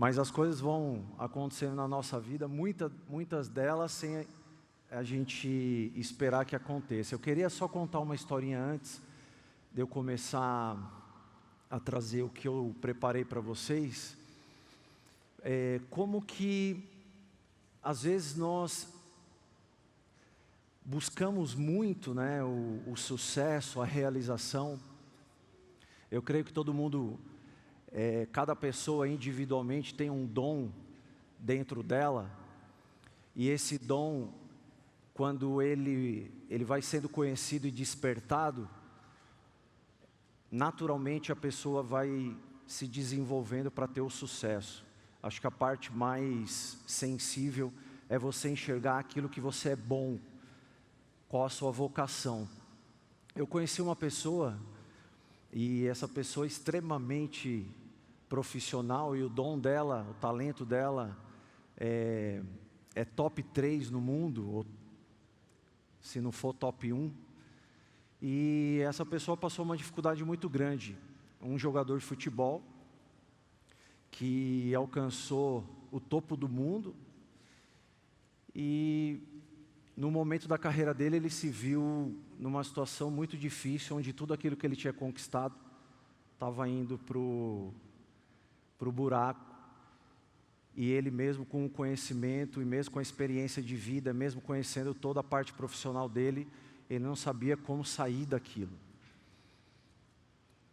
Mas as coisas vão acontecendo na nossa vida, muitas delas sem a gente esperar que aconteça. Eu queria só contar uma historinha antes de eu começar a trazer o que eu preparei para vocês. Como que às vezes nós buscamos muito, né, o sucesso, a realização. Eu creio que todo mundo, cada pessoa individualmente tem um dom dentro dela, e esse dom, quando ele vai sendo conhecido e despertado, naturalmente a pessoa vai se desenvolvendo para ter o sucesso. Acho que a parte mais sensível é você enxergar aquilo que você é bom, qual a sua vocação. Eu conheci uma pessoa, e essa pessoa é extremamente profissional, e o dom dela, o talento dela é top 3 no mundo, ou se não for top 1. E essa pessoa passou uma dificuldade muito grande. Um jogador de futebol que alcançou o topo do mundo, e no momento da carreira dele ele se viu numa situação muito difícil, onde tudo aquilo que ele tinha conquistado estava indo pro buraco. E ele mesmo com o conhecimento e mesmo com a experiência de vida, mesmo conhecendo toda a parte profissional dele, ele não sabia como sair daquilo.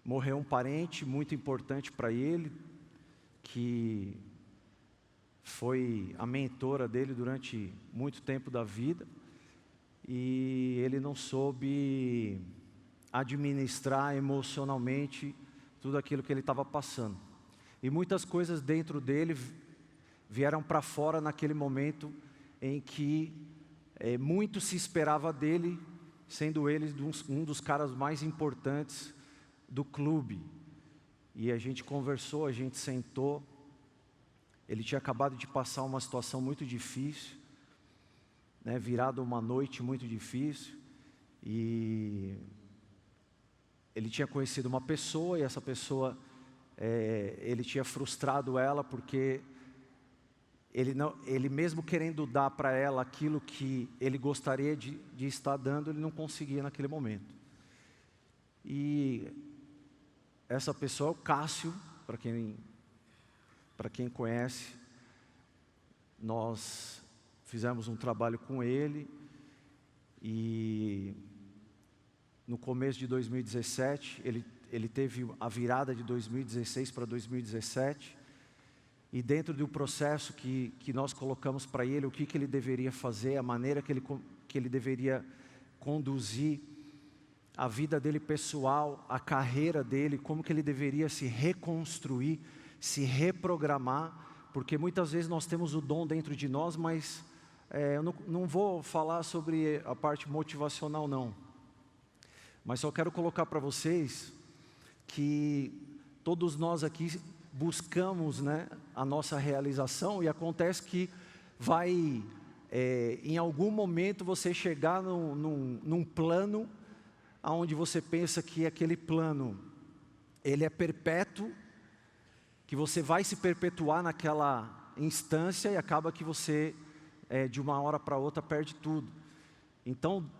Morreu um parente muito importante para ele, que foi a mentora dele durante muito tempo da vida, e ele não soube administrar emocionalmente tudo aquilo que ele estava passando. E muitas coisas dentro dele vieram para fora naquele momento em que muito se esperava dele, sendo ele um dos caras mais importantes do clube. E a gente conversou, a gente sentou. Ele tinha acabado de passar uma situação muito difícil, né, virado uma noite muito difícil, e ele tinha conhecido uma pessoa, e essa pessoa, ele tinha frustrado ela, porque ele mesmo querendo dar para ela aquilo que ele gostaria de estar dando, ele não conseguia naquele momento. E essa pessoa é o Cássio, para quem conhece. Nós fizemos um trabalho com ele, e no começo de 2017, ele teve a virada de 2016 para 2017, e dentro do processo que nós colocamos para ele, o que ele deveria fazer, a maneira que ele deveria conduzir a vida dele pessoal, a carreira dele, como que ele deveria se reconstruir, se reprogramar, porque muitas vezes nós temos o dom dentro de nós, mas eu não vou falar sobre a parte motivacional não, mas só quero colocar para vocês que todos nós aqui buscamos, né, a nossa realização, e acontece que vai, em algum momento você chegar num plano, onde você pensa que aquele plano, ele é perpétuo, que você vai se perpetuar naquela instância, e acaba que você, de uma hora para outra, perde tudo. Então,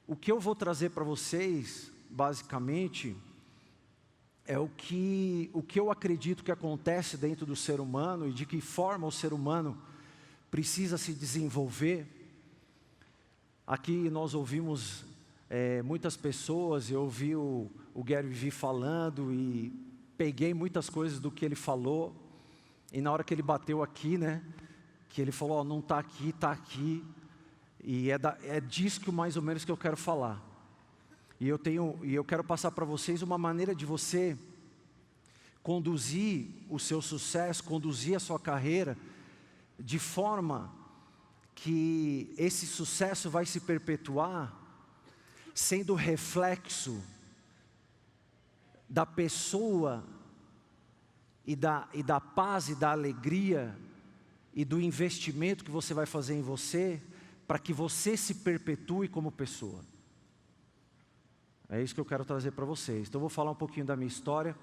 o que eu vou trazer para vocês, basicamente, é o que eu acredito que acontece dentro do ser humano, e de que forma o ser humano precisa se desenvolver. Aqui nós ouvimos muitas pessoas, eu ouvi o Gary Vee falando, e peguei muitas coisas do que ele falou, e na hora que ele bateu aqui, né, que ele falou, não está aqui, está aqui, e é disso que mais ou menos que eu quero falar. E eu quero passar para vocês uma maneira de você conduzir o seu sucesso, conduzir a sua carreira, de forma que esse sucesso vai se perpetuar, sendo reflexo da pessoa, e da paz, e da alegria, e do investimento que você vai fazer em você, para que você se perpetue como pessoa. É isso que eu quero trazer para vocês. Então eu vou falar um pouquinho da minha história.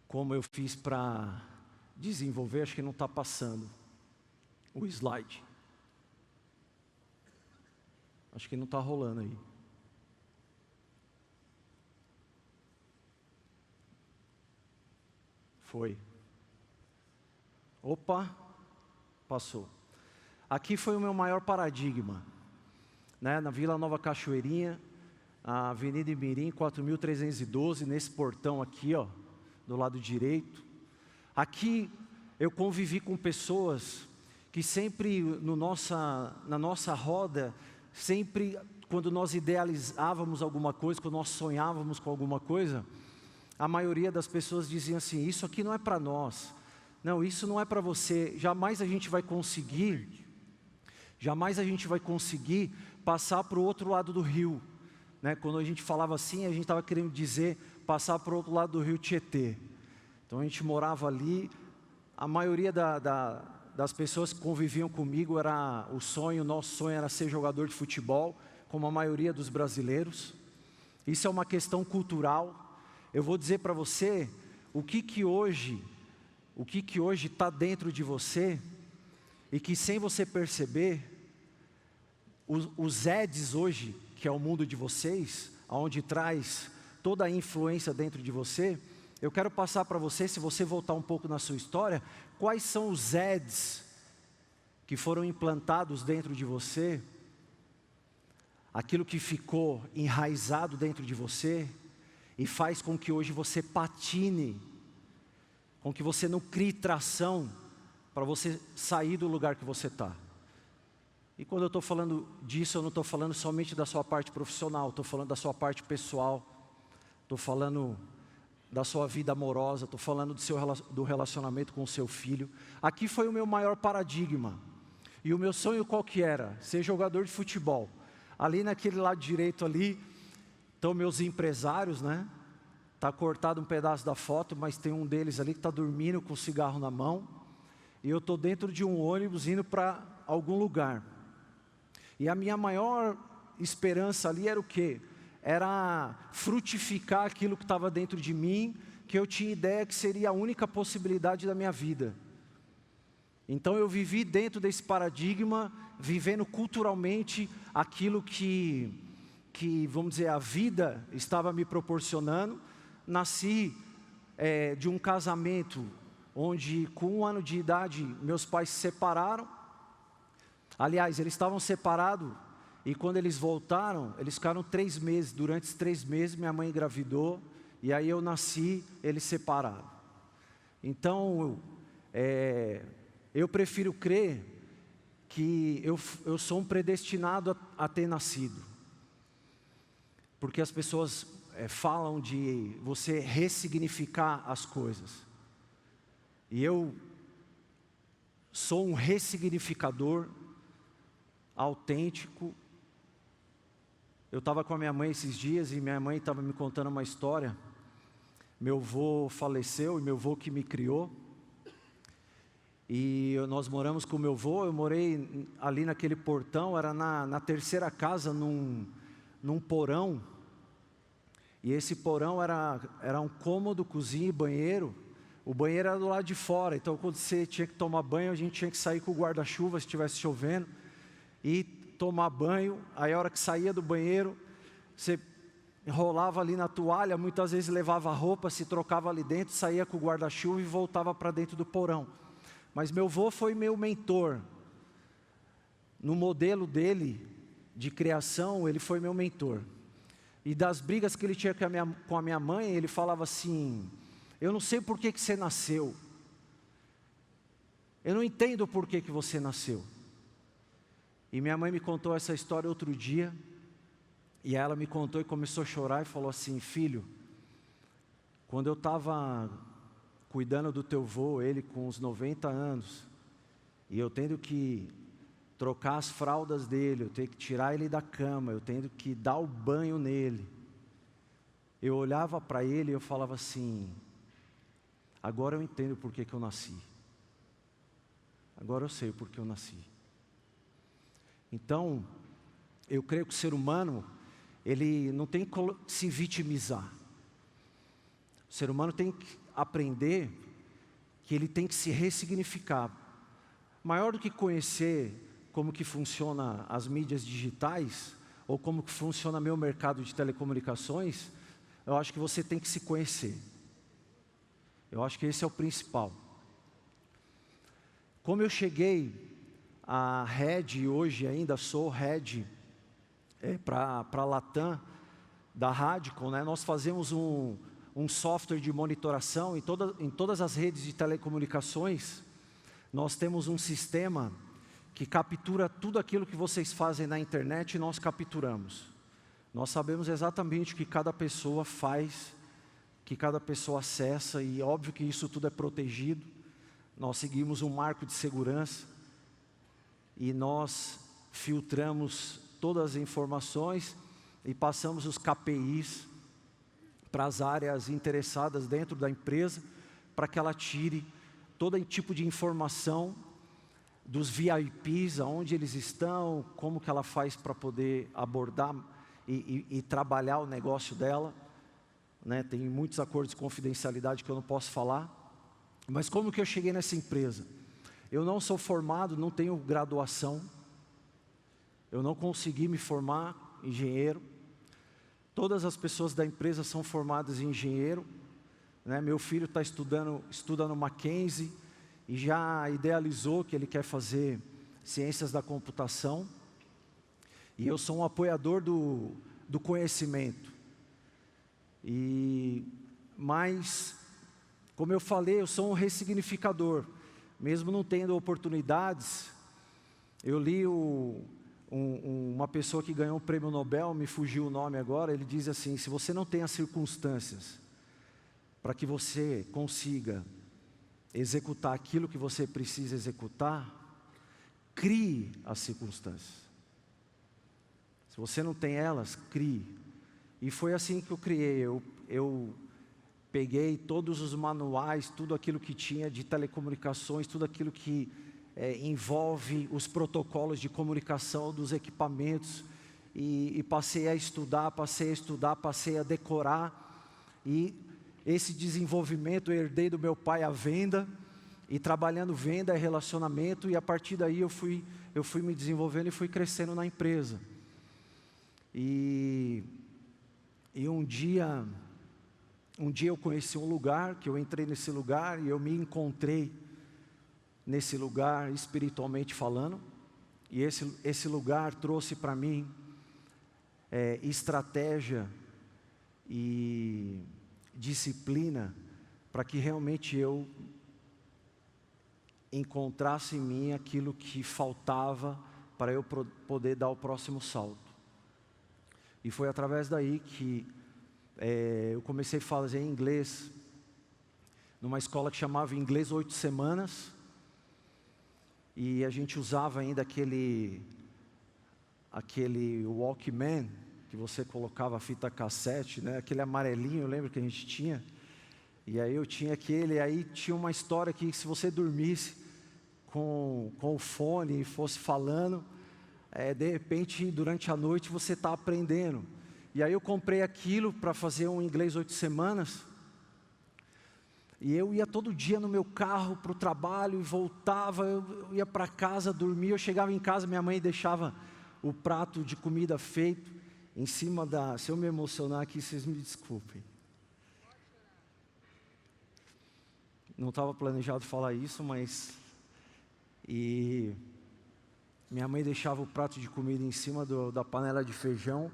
como eu fiz para desenvolver, acho que não está passando o slide. Acho que não está rolando aí. Foi. Opa, passou. Aqui foi o meu maior paradigma, né? Na Vila Nova Cachoeirinha, a Avenida Imirim, 4.312, nesse portão aqui, ó, do lado direito. Aqui eu convivi com pessoas que sempre na nossa roda, sempre quando nós idealizávamos alguma coisa, quando nós sonhávamos com alguma coisa, a maioria das pessoas diziam assim: isso aqui não é para nós, não, isso não é para você, jamais a gente vai conseguir passar para o outro lado do rio, né? Quando a gente falava assim, a gente estava querendo dizer passar para o outro lado do rio Tietê. Então a gente morava ali, a maioria das pessoas que conviviam comigo, nosso sonho era ser jogador de futebol, como a maioria dos brasileiros. Isso é uma questão cultural. Eu vou dizer para você, o que hoje está dentro de você, e que sem você perceber, os Eds hoje, que é o mundo de vocês, onde traz toda a influência dentro de você, eu quero passar para você, se você voltar um pouco na sua história, quais são os Eds que foram implantados dentro de você, aquilo que ficou enraizado dentro de você, e faz com que hoje você patine, com que você não crie tração, para você sair do lugar que você está. E quando eu estou falando disso, eu não estou falando somente da sua parte profissional, estou falando da sua parte pessoal, estou falando da sua vida amorosa, estou falando do relacionamento com o seu filho. Aqui foi o meu maior paradigma. E o meu sonho qual que era? Ser jogador de futebol. Ali naquele lado direito ali, estão meus empresários, né? Está cortado um pedaço da foto, mas tem um deles ali que está dormindo com um cigarro na mão. E eu estou dentro de um ônibus indo para algum lugar. E a minha maior esperança ali era o quê? Era frutificar aquilo que estava dentro de mim, que eu tinha ideia que seria a única possibilidade da minha vida. Então eu vivi dentro desse paradigma, vivendo culturalmente aquilo que vamos dizer, a vida estava me proporcionando. Nasci de um casamento onde com 1 ano de idade meus pais se separaram. Aliás, eles estavam separados e quando eles voltaram, eles ficaram 3 meses. Durante esses 3 meses minha mãe engravidou e aí eu nasci, eles separaram. Então, eu prefiro crer que eu sou um predestinado a ter nascido. Porque as pessoas falam de você ressignificar as coisas. E eu sou um ressignificador autêntico. Eu estava com a minha mãe esses dias e minha mãe estava me contando uma história. Meu avô faleceu e meu avô que me criou. E nós moramos com meu avô, eu morei ali naquele portão, era na terceira casa, num porão. E esse porão era um cômodo, cozinha e banheiro. O banheiro era do lado de fora, então quando você tinha que tomar banho, a gente tinha que sair com o guarda-chuva se estivesse chovendo, e tomar banho. Aí a hora que saía do banheiro, você enrolava ali na toalha, muitas vezes levava a roupa, se trocava ali dentro, saía com o guarda-chuva e voltava para dentro do porão. Mas meu avô foi meu mentor. No modelo dele, de criação, ele foi meu mentor. E das brigas que ele tinha com a minha mãe, ele falava assim: eu não sei por que você nasceu. Eu não entendo por que você nasceu. E minha mãe me contou essa história outro dia. E ela me contou e começou a chorar e falou assim: filho, quando eu estava cuidando do teu avô, ele com uns 90 anos, e eu tendo que trocar as fraldas dele, eu tenho que tirar ele da cama, eu tendo que dar o banho nele. Eu olhava para ele e eu falava assim: agora eu entendo por que eu nasci. Agora eu sei por que eu nasci. Então, eu creio que o ser humano, ele não tem que se vitimizar. O ser humano tem que aprender que ele tem que se ressignificar. Maior do que conhecer como que funciona as mídias digitais, ou como que funciona meu mercado de telecomunicações, eu acho que você tem que se conhecer. Eu acho que esse é o principal. Como eu cheguei a Head, e hoje ainda sou Head para a Latam, da Radicom, né? Nós fazemos um software de monitoração em todas as redes de telecomunicações. Nós temos um sistema que captura tudo aquilo que vocês fazem na internet e nós capturamos. Nós sabemos exatamente o que cada pessoa faz, que cada pessoa acessa, e óbvio que isso tudo é protegido. Nós seguimos um marco de segurança e nós filtramos todas as informações e passamos os KPIs para as áreas interessadas dentro da empresa, para que ela tire todo tipo de informação dos VIPs, aonde eles estão, como que ela faz para poder abordar e trabalhar o negócio dela, né? Tem muitos acordos de confidencialidade que eu não posso falar, mas como que eu cheguei nessa empresa? Eu não sou formado, não tenho graduação, eu não consegui me formar engenheiro. Todas as pessoas da empresa são formadas em engenheiro, né? Meu filho estuda no Mackenzie e já idealizou que ele quer fazer ciências da computação. E eu sou um apoiador do conhecimento. Mas, como eu falei, eu sou um ressignificador. Mesmo não tendo oportunidades, eu li uma pessoa que ganhou um prêmio Nobel, me fugiu o nome agora, ele diz assim: se você não tem as circunstâncias para que você consiga executar aquilo que você precisa executar, crie as circunstâncias. Se você não tem elas, crie. E foi assim que eu criei. Eu peguei todos os manuais, tudo aquilo que tinha de telecomunicações, tudo aquilo que envolve os protocolos de comunicação dos equipamentos, e passei a estudar, passei a decorar, e esse desenvolvimento eu herdei do meu pai, a venda, e trabalhando venda e relacionamento, e a partir daí eu fui me desenvolvendo e fui crescendo na empresa. E um dia eu conheci um lugar, que eu entrei nesse lugar, e eu me encontrei nesse lugar espiritualmente falando, e esse lugar trouxe para mim estratégia e disciplina, para que realmente eu encontrasse em mim aquilo que faltava para eu poder dar o próximo salto. E foi através daí que eu comecei a fazer inglês numa escola que chamava Inglês 8 Semanas, e a gente usava ainda aquele Walkman, que você colocava a fita cassete, né? Aquele amarelinho, eu lembro que a gente tinha. E aí eu tinha aquele, aí tinha uma história que se você dormisse com o fone e fosse falando, de repente durante a noite você está aprendendo. E aí eu comprei aquilo para fazer um Inglês 8 Semanas, e eu ia todo dia no meu carro para o trabalho e voltava, eu ia para casa, dormia, eu chegava em casa, minha mãe deixava o prato de comida feito em cima se eu me emocionar aqui, vocês me desculpem. Não estava planejado falar isso, mas... E minha mãe deixava o prato de comida em cima da panela de feijão,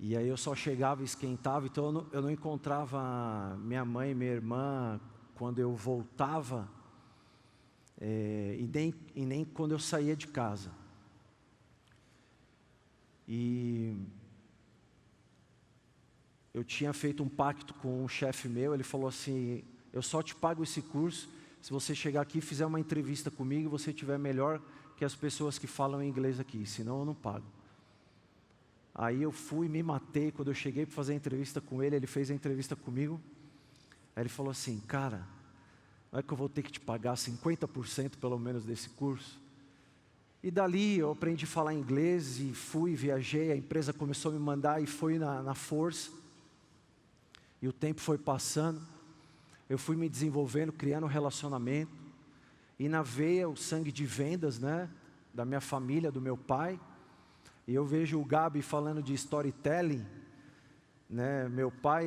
e aí eu só chegava e esquentava, então eu não encontrava minha mãe e minha irmã quando eu voltava, e nem quando eu saía de casa. E eu tinha feito um pacto com um chefe meu, ele falou assim: eu só te pago esse curso se você chegar aqui e fizer uma entrevista comigo e você tiver melhor que as pessoas que falam inglês aqui, senão eu não pago. Aí eu fui, me matei, quando eu cheguei para fazer a entrevista com ele, ele fez a entrevista comigo, aí ele falou assim: cara, não é que eu vou ter que te pagar 50% pelo menos desse curso? E dali eu aprendi a falar inglês e fui, viajei, a empresa começou a me mandar e foi na força. E o tempo foi passando, eu fui me desenvolvendo, criando um relacionamento. E na veia o sangue de vendas, né, da minha família, do meu pai. E eu vejo o Gabi falando de storytelling, né? Meu pai,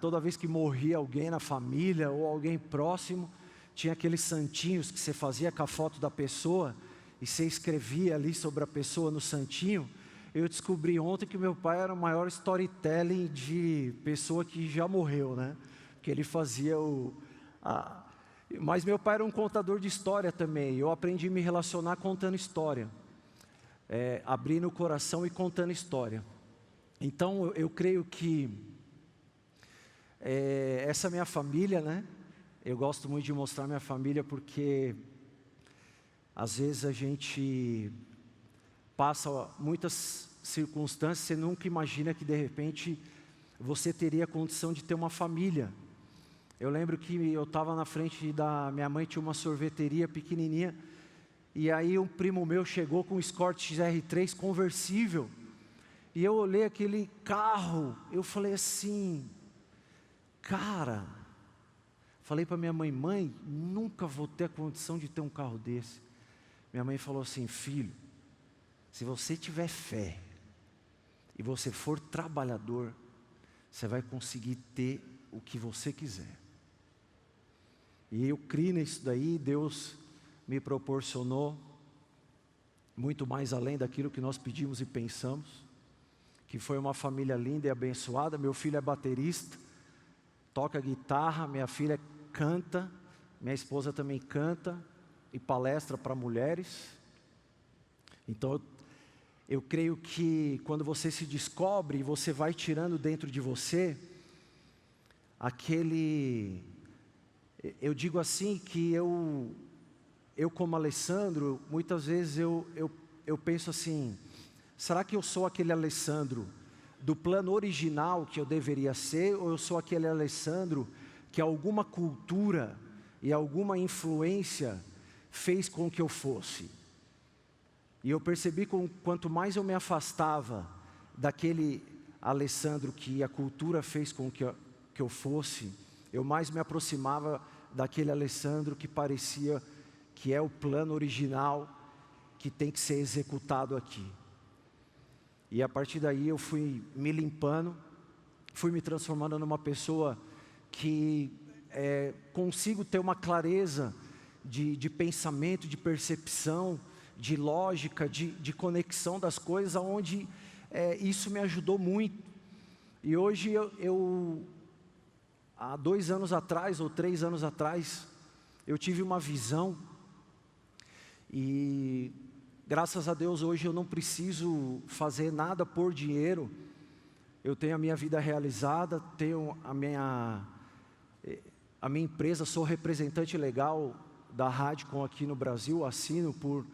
toda vez que morria alguém na família ou alguém próximo, tinha aqueles santinhos que você fazia com a foto da pessoa e você escrevia ali sobre a pessoa no santinho. Eu descobri ontem que meu pai era o maior storytelling de pessoa que já morreu, né? Que ele fazia Mas meu pai era um contador de história também. Eu aprendi a me relacionar contando história, abrindo o coração e contando história. Então eu creio que essa minha família, né? Eu gosto muito de mostrar minha família porque às vezes a gente passa muitas circunstâncias, você nunca imagina que de repente você teria a condição de ter uma família. Eu lembro que eu estava na frente da minha mãe, tinha uma sorveteria pequenininha, e aí um primo meu chegou com um Escort XR3 conversível, e eu olhei aquele carro, eu falei assim, cara, falei para minha mãe, mãe, nunca vou ter a condição de ter um carro desse. Minha mãe falou assim, filho, se você tiver fé, e você for trabalhador, você vai conseguir ter o que você quiser. E eu criei nisso daí, Deus me proporcionou muito mais além daquilo que nós pedimos e pensamos, que foi uma família linda e abençoada. Meu filho é baterista, toca guitarra, minha filha canta, minha esposa também canta e palestra para mulheres. Então eu creio que quando você se descobre, você vai tirando dentro de você eu digo assim que eu como Alessandro, muitas vezes eu penso assim, será que eu sou aquele Alessandro do plano original que eu deveria ser, ou eu sou aquele Alessandro que alguma cultura e alguma influência fez com que eu fosse? E eu percebi que quanto mais eu me afastava daquele Alessandro que a cultura fez com que eu fosse, eu mais me aproximava daquele Alessandro que parecia que é o plano original que tem que ser executado aqui. E a partir daí eu fui me limpando, fui me transformando numa pessoa que consigo ter uma clareza de pensamento, de percepção, de lógica, de conexão das coisas, onde isso me ajudou muito. E hoje há 2 anos atrás, ou 3 anos atrás, eu tive uma visão, e graças a Deus hoje eu não preciso fazer nada por dinheiro. Eu tenho a minha vida realizada, tenho a minha empresa, sou representante legal da Radcom aqui no Brasil, assino por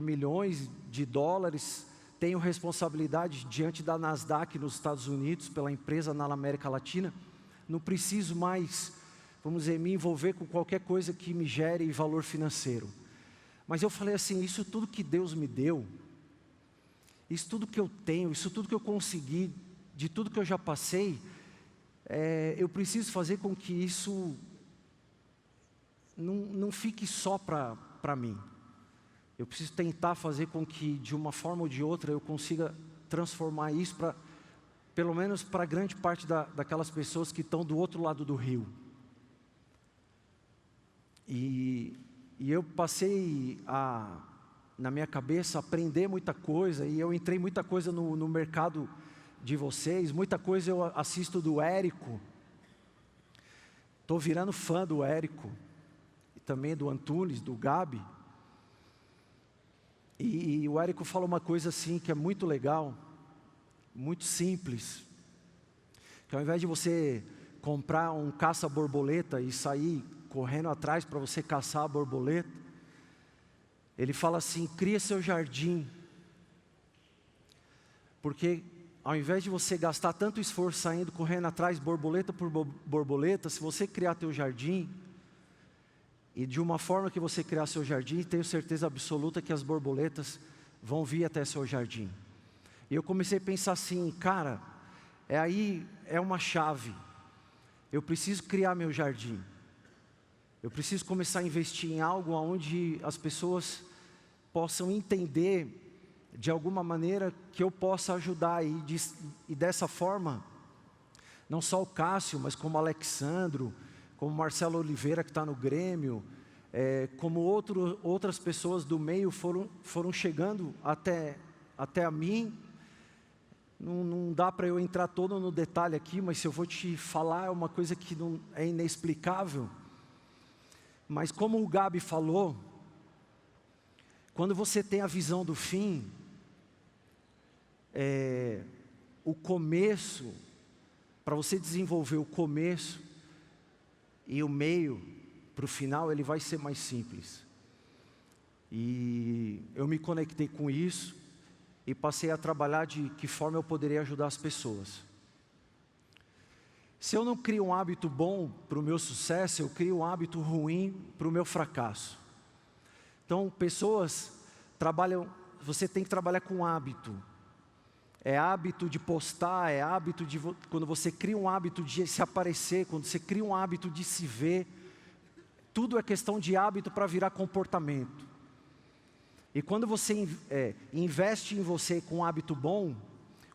milhões de dólares, tenho responsabilidade diante da Nasdaq nos Estados Unidos, pela empresa na América Latina. Não preciso mais, vamos dizer, me envolver com qualquer coisa que me gere valor financeiro. Mas eu falei assim, isso tudo que Deus me deu, isso tudo que eu tenho, isso tudo que eu consegui, de tudo que eu já passei, eu preciso fazer com que isso não fique só para mim. Eu preciso tentar fazer com que, de uma forma ou de outra, eu consiga transformar isso pelo menos para grande parte daquelas pessoas que estão do outro lado do rio. E eu passei na minha cabeça, aprender muita coisa, e eu entrei muita coisa no mercado de vocês, muita coisa eu assisto do Érico, estou virando fã do Érico, e também do Antunes, do Gabi. E o Érico fala uma coisa assim que é muito legal, muito simples, que ao invés de você comprar um caça-borboleta e sair correndo atrás para você caçar a borboleta, ele fala assim, cria seu jardim, porque ao invés de você gastar tanto esforço saindo, correndo atrás borboleta por borboleta, se você criar teu jardim, e de uma forma que você criar seu jardim, tenho certeza absoluta que as borboletas vão vir até seu jardim. E eu comecei a pensar assim, cara, aí é uma chave. eu preciso criar meu jardim. Eu preciso começar a investir em algo onde as pessoas possam entender de alguma maneira que eu possa ajudar e dessa forma, não só o Cássio, mas como o Alexandro, como o Marcelo Oliveira que está no Grêmio, como outras pessoas do meio foram chegando até a mim. Não dá para eu entrar todo no detalhe aqui, mas se eu vou te falar é uma coisa que não é inexplicável. Mas como o Gabi falou, quando você tem a visão do fim, o começo, para você desenvolver o começo e o meio para o final, ele vai ser mais simples. E eu me conectei com isso e passei a trabalhar de que forma eu poderia ajudar as pessoas. Se eu não crio um hábito bom para o meu sucesso, eu crio um hábito ruim para o meu fracasso. Então, pessoas trabalham, você tem que trabalhar com hábito. É hábito de postar, é hábito de, quando você cria um hábito de se aparecer, quando você cria um hábito de se ver, tudo é questão de hábito para virar comportamento. E quando você investe em você com um hábito bom,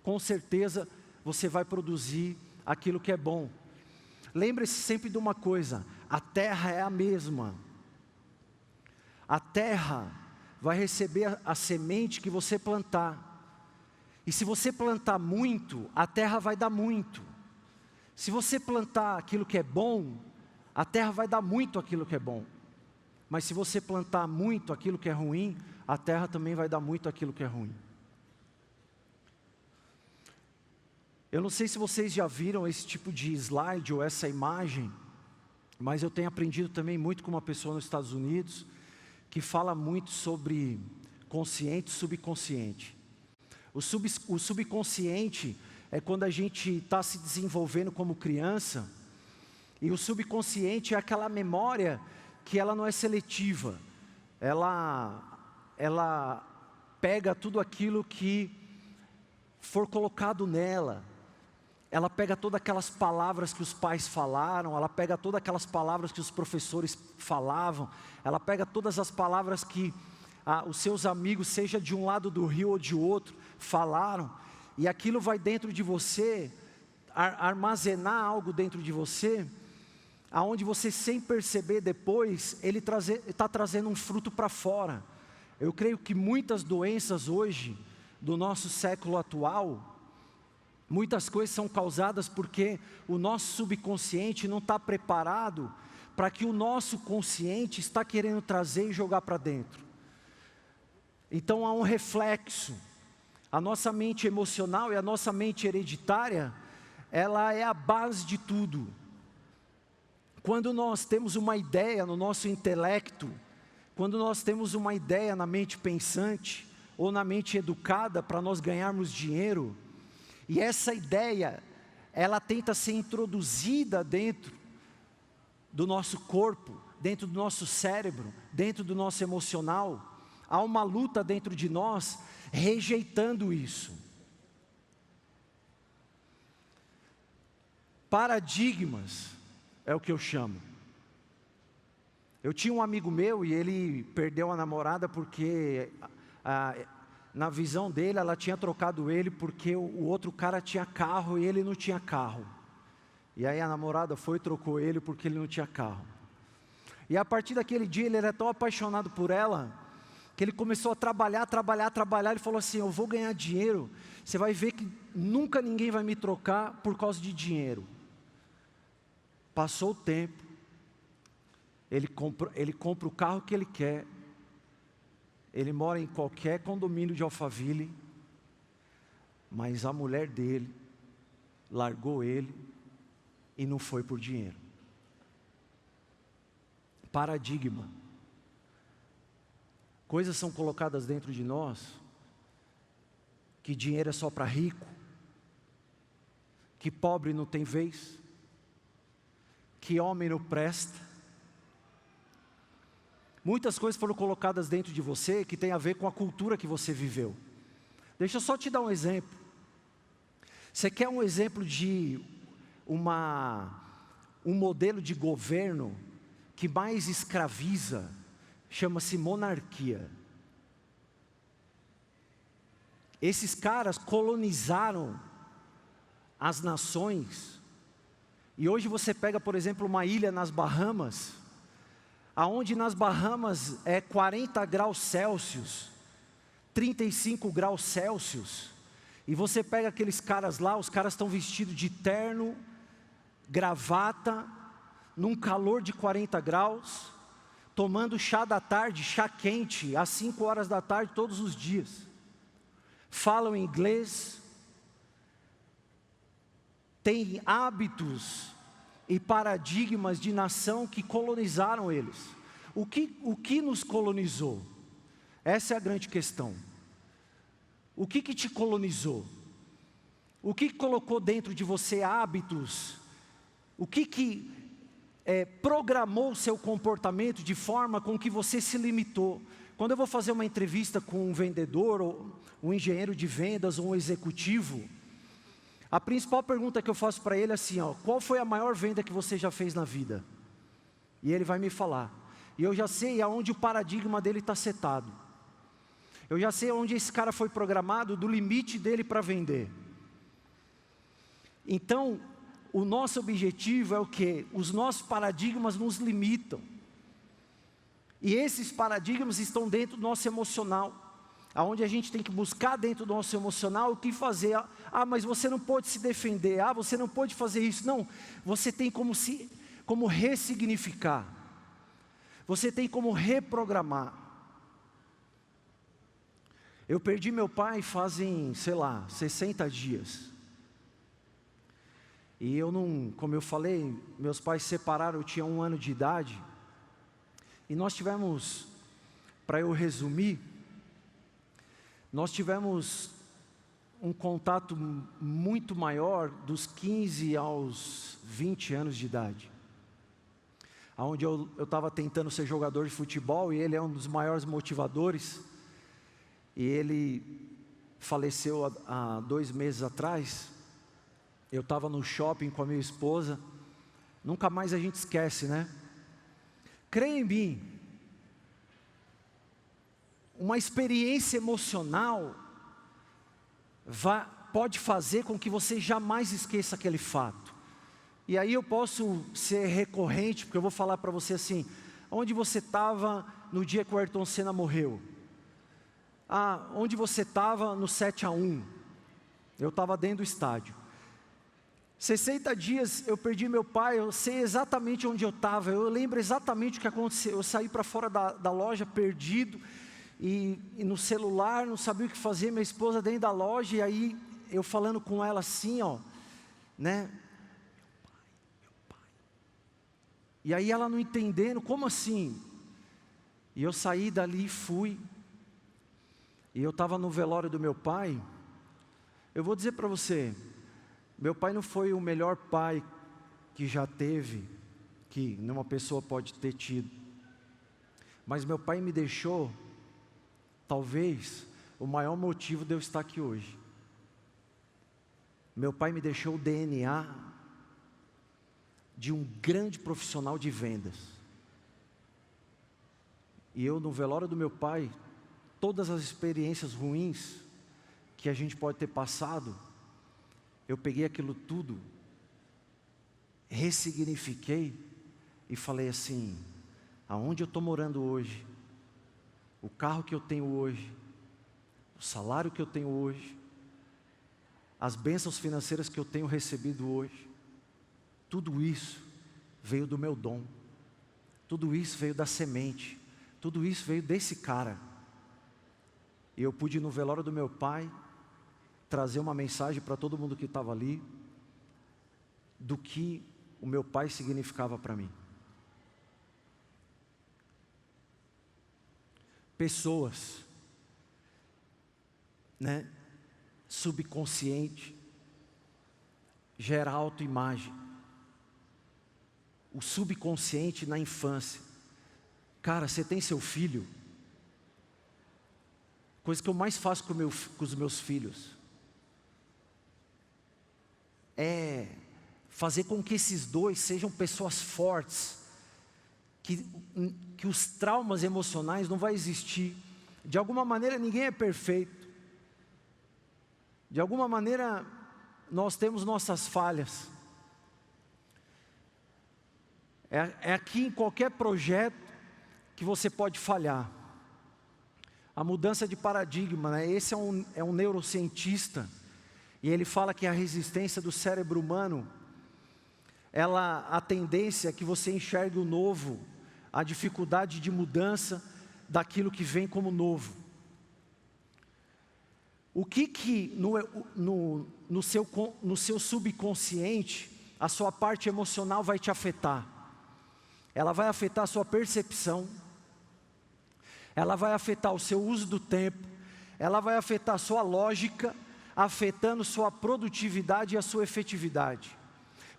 com certeza você vai produzir aquilo que é bom. Lembre-se sempre de uma coisa, a terra é a mesma. A terra vai receber a semente que você plantar. E se você plantar muito, a terra vai dar muito. Se você plantar aquilo que é bom, a terra vai dar muito aquilo que é bom. Mas se você plantar muito aquilo que é ruim, a terra também vai dar muito aquilo que é ruim. Eu não sei se vocês já viram esse tipo de slide ou essa imagem, mas eu tenho aprendido também muito com uma pessoa nos Estados Unidos, que fala muito sobre consciente e subconsciente. O subconsciente é quando a gente está se desenvolvendo como criança, e o subconsciente é aquela memória que ela não é seletiva. Ela pega tudo aquilo que for colocado nela. Ela pega todas aquelas palavras que os pais falaram, ela pega todas aquelas palavras que os professores falavam, ela pega todas as palavras que os seus amigos, seja de um lado do rio ou de outro, falaram, e aquilo vai dentro de você, armazenar algo dentro de você, aonde você sem perceber depois, ele está trazendo um fruto para fora. Eu creio que muitas doenças hoje, do nosso século atual, muitas coisas são causadas porque o nosso subconsciente não está preparado para que o nosso consciente está querendo trazer e jogar para dentro. Então há um reflexo. A nossa mente emocional e a nossa mente hereditária, ela é a base de tudo. Quando nós temos uma ideia no nosso intelecto, quando nós temos uma ideia na mente pensante, ou na mente educada para nós ganharmos dinheiro, e essa ideia, ela tenta ser introduzida dentro do nosso corpo, dentro do nosso cérebro, dentro do nosso emocional, há uma luta dentro de nós, rejeitando isso. Paradigmas é o que eu chamo. Eu tinha um amigo meu e ele perdeu a namorada porque na visão dele, ela tinha trocado ele porque o outro cara tinha carro e ele não tinha carro. E aí a namorada foi e trocou ele porque ele não tinha carro. E a partir daquele dia ele era tão apaixonado por ela, que ele começou a trabalhar, ele falou assim, eu vou ganhar dinheiro, você vai ver que nunca ninguém vai me trocar por causa de dinheiro. Passou o tempo, ele compra o carro que ele quer, ele mora em qualquer condomínio de Alphaville, mas a mulher dele largou ele e não foi por dinheiro. Paradigma. Coisas são colocadas dentro de nós, que dinheiro é só para rico, que pobre não tem vez, que homem não presta. Muitas coisas foram colocadas dentro de você que tem a ver com a cultura que você viveu. Deixa eu só te dar um exemplo. Você quer um exemplo de um modelo de governo que mais escraviza, chama-se monarquia. Esses caras colonizaram as nações, e hoje você pega, por exemplo, uma ilha nas Bahamas, aonde nas Bahamas é 40 graus Celsius, 35 graus Celsius, e você pega aqueles caras lá, os caras estão vestidos de terno, gravata, num calor de 40 graus, tomando chá da tarde, chá quente, às 5 horas da tarde todos os dias. Falam inglês, têm hábitos e paradigmas de nação que colonizaram eles. O que nos colonizou? Essa é a grande questão. O que te colonizou? O que colocou dentro de você hábitos? O que programou o seu comportamento de forma com que você se limitou? Quando eu vou fazer uma entrevista com um vendedor, ou um engenheiro de vendas, ou um executivo, a principal pergunta que eu faço para ele é assim, qual foi a maior venda que você já fez na vida? E ele vai me falar. E eu já sei aonde o paradigma dele está setado. Eu já sei onde esse cara foi programado, do limite dele para vender. Então, o nosso objetivo é o quê? Os nossos paradigmas nos limitam. E esses paradigmas estão dentro do nosso emocional. Aonde a gente tem que buscar dentro do nosso emocional o que fazer. Mas você não pode se defender. Você não pode fazer isso. Não, você tem como ressignificar. Você tem como reprogramar. Eu perdi meu pai fazem, 60 dias. E eu não, como eu falei, meus pais se separaram, eu tinha 1 ano de idade. E nós tivemos, para eu resumir, nós tivemos um contato muito maior dos 15 aos 20 anos de idade. Onde eu estava tentando ser jogador de futebol e ele é um dos maiores motivadores. E ele faleceu há 2 meses atrás. Eu estava no shopping com a minha esposa. Nunca mais a gente esquece, né? Creia em mim, uma experiência emocional pode fazer com que você jamais esqueça aquele fato. E aí eu posso ser recorrente, porque eu vou falar para você assim, onde você estava no dia que o Ayrton Senna morreu? Onde você estava no 7-1? Eu estava dentro do estádio. 60 dias eu perdi meu pai, eu sei exatamente onde eu estava, eu lembro exatamente o que aconteceu. Eu saí para fora da loja perdido, e no celular, não sabia o que fazer, minha esposa dentro da loja, e aí eu falando com ela assim, né? Meu pai. E aí ela não entendendo, como assim? E eu saí dali e fui, e eu estava no velório do meu pai. Eu vou dizer para você, meu pai não foi o melhor pai que já teve, que nenhuma pessoa pode ter tido. Mas meu pai me deixou, talvez, o maior motivo de eu estar aqui hoje. Meu pai me deixou o DNA de um grande profissional de vendas. E eu, no velório do meu pai, todas as experiências ruins que a gente pode ter passado, eu peguei aquilo tudo, ressignifiquei e falei assim, aonde eu estou morando hoje, o carro que eu tenho hoje, o salário que eu tenho hoje, as bênçãos financeiras que eu tenho recebido hoje, tudo isso veio do meu dom, tudo isso veio da semente, tudo isso veio desse cara. E eu pude ir no velório do meu pai, trazer uma mensagem para todo mundo que estava ali, do que o meu pai significava para mim. Pessoas, né? Subconsciente, gera autoimagem. O subconsciente na infância. Cara, você tem seu filho? Coisa que eu mais faço com os meus filhos é fazer com que esses dois sejam pessoas fortes, que os traumas emocionais não vão existir. De alguma maneira ninguém é perfeito, de alguma maneira nós temos nossas falhas. É aqui em qualquer projeto que você pode falhar. A mudança de paradigma, né? Esse é um neurocientista, e ele fala que a resistência do cérebro humano, a tendência é que você enxergue o novo, a dificuldade de mudança daquilo que vem como novo. O que no seu subconsciente, a sua parte emocional vai te afetar? Ela vai afetar a sua percepção, ela vai afetar o seu uso do tempo, ela vai afetar a sua lógica, afetando sua produtividade e a sua efetividade.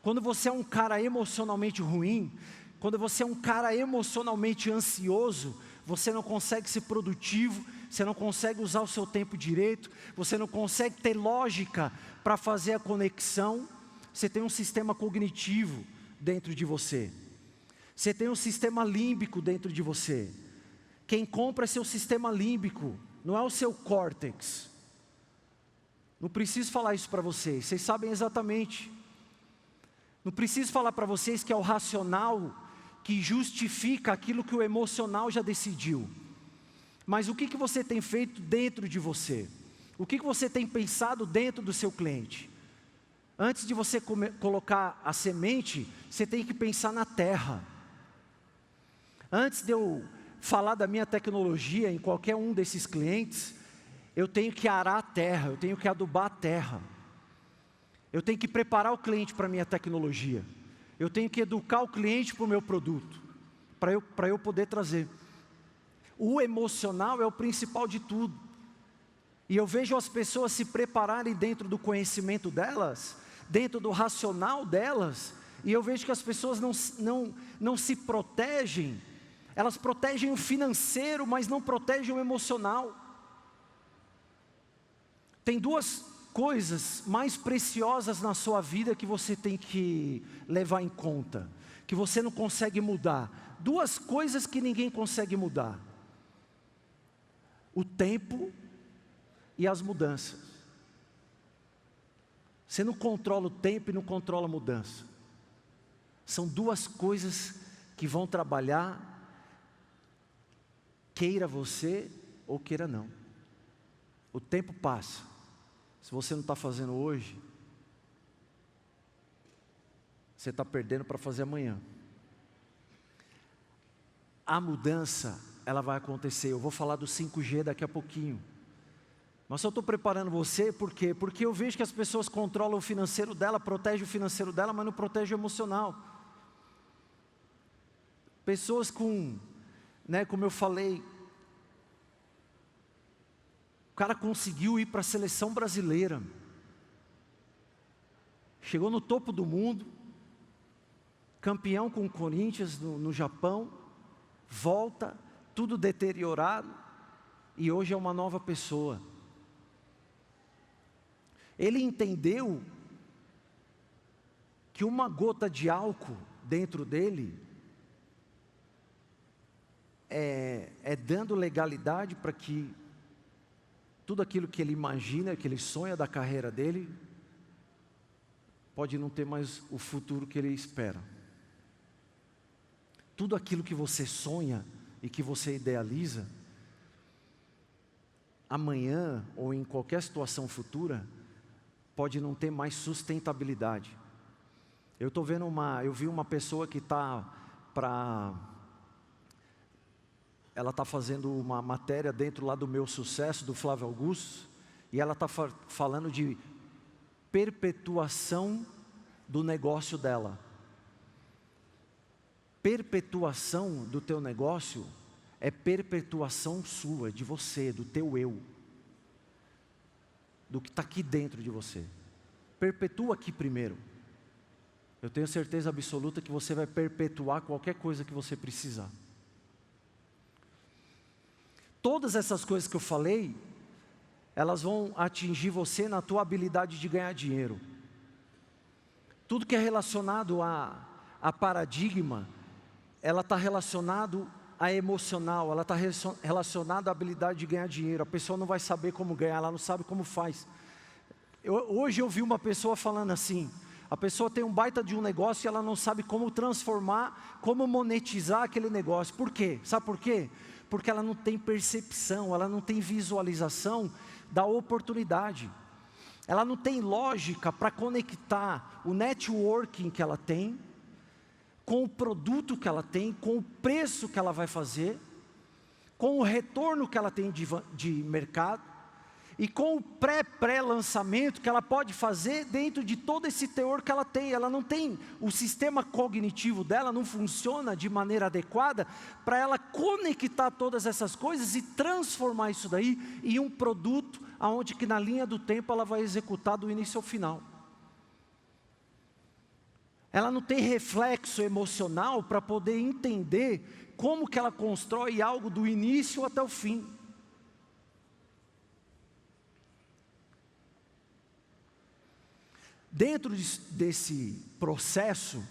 Quando você é um cara emocionalmente ruim, quando você é um cara emocionalmente ansioso, você não consegue ser produtivo, você não consegue usar o seu tempo direito, você não consegue ter lógica para fazer a conexão. Você tem um sistema cognitivo dentro de você. Você tem um sistema límbico dentro de você. Quem compra é seu sistema límbico, não é o seu córtex. Não preciso falar isso para vocês sabem exatamente. Não preciso falar para vocês que é o racional que justifica aquilo que o emocional já decidiu. Mas o que você tem feito dentro de você? O que você tem pensado dentro do seu cliente? Antes de você colocar a semente, você tem que pensar na terra. Antes de eu falar da minha tecnologia em qualquer um desses clientes, eu tenho que arar a terra, eu tenho que adubar a terra. Eu tenho que preparar o cliente para a minha tecnologia. Eu tenho que educar o cliente para o meu produto, para eu poder trazer. O emocional é o principal de tudo. E eu vejo as pessoas se prepararem dentro do conhecimento delas, dentro do racional delas, e eu vejo que as pessoas não se protegem. Elas protegem o financeiro, mas não protegem o emocional. Tem duas coisas mais preciosas na sua vida que você tem que levar em conta, que você não consegue mudar. Duas coisas que ninguém consegue mudar: o tempo e as mudanças. Você não controla o tempo e não controla a mudança. São duas coisas que vão trabalhar, queira você ou queira não. O tempo passa. Se você não está fazendo hoje, você está perdendo para fazer amanhã. A mudança, ela vai acontecer. Eu vou falar do 5G daqui a pouquinho. Mas eu estou preparando você, por quê? Porque eu vejo que as pessoas controlam o financeiro dela, protegem o financeiro dela, mas não protegem o emocional. Pessoas como eu falei, o cara conseguiu ir para a seleção brasileira, chegou no topo do mundo, campeão com o Corinthians no Japão, volta, tudo deteriorado, e hoje é uma nova pessoa. Ele entendeu que uma gota de álcool dentro dele é dando legalidade para que tudo aquilo que ele imagina, que ele sonha da carreira dele, pode não ter mais o futuro que ele espera. Tudo aquilo que você sonha e que você idealiza, amanhã ou em qualquer situação futura, pode não ter mais sustentabilidade. Eu vi uma pessoa que ela está fazendo uma matéria dentro lá do Meu Sucesso, do Flávio Augusto, e ela está falando de perpetuação do negócio dela. Perpetuação do teu negócio é perpetuação sua, de você, do teu eu, do que está aqui dentro de você. Perpetua aqui primeiro. Eu tenho certeza absoluta que você vai perpetuar qualquer coisa que você precisar. Todas essas coisas que eu falei, elas vão atingir você na tua habilidade de ganhar dinheiro. Tudo que é relacionado a paradigma, ela está relacionado a emocional, ela está relacionada à habilidade de ganhar dinheiro. A pessoa não vai saber como ganhar, ela não sabe como faz. Hoje eu vi uma pessoa falando assim, a pessoa tem um baita de um negócio e ela não sabe como transformar, como monetizar aquele negócio. Por quê? Sabe por quê? Porque ela não tem percepção, ela não tem visualização da oportunidade. Ela não tem lógica para conectar o networking que ela tem, com o produto que ela tem, com o preço que ela vai fazer, com o retorno que ela tem de mercado, e com o pré-lançamento que ela pode fazer dentro de todo esse teor que ela tem. Ela não tem, o sistema cognitivo dela não funciona de maneira adequada para ela conectar todas essas coisas e transformar isso daí em um produto aonde que na linha do tempo ela vai executar do início ao final. Ela não tem reflexo emocional para poder entender como que ela constrói algo do início até o fim. Dentro desse processo,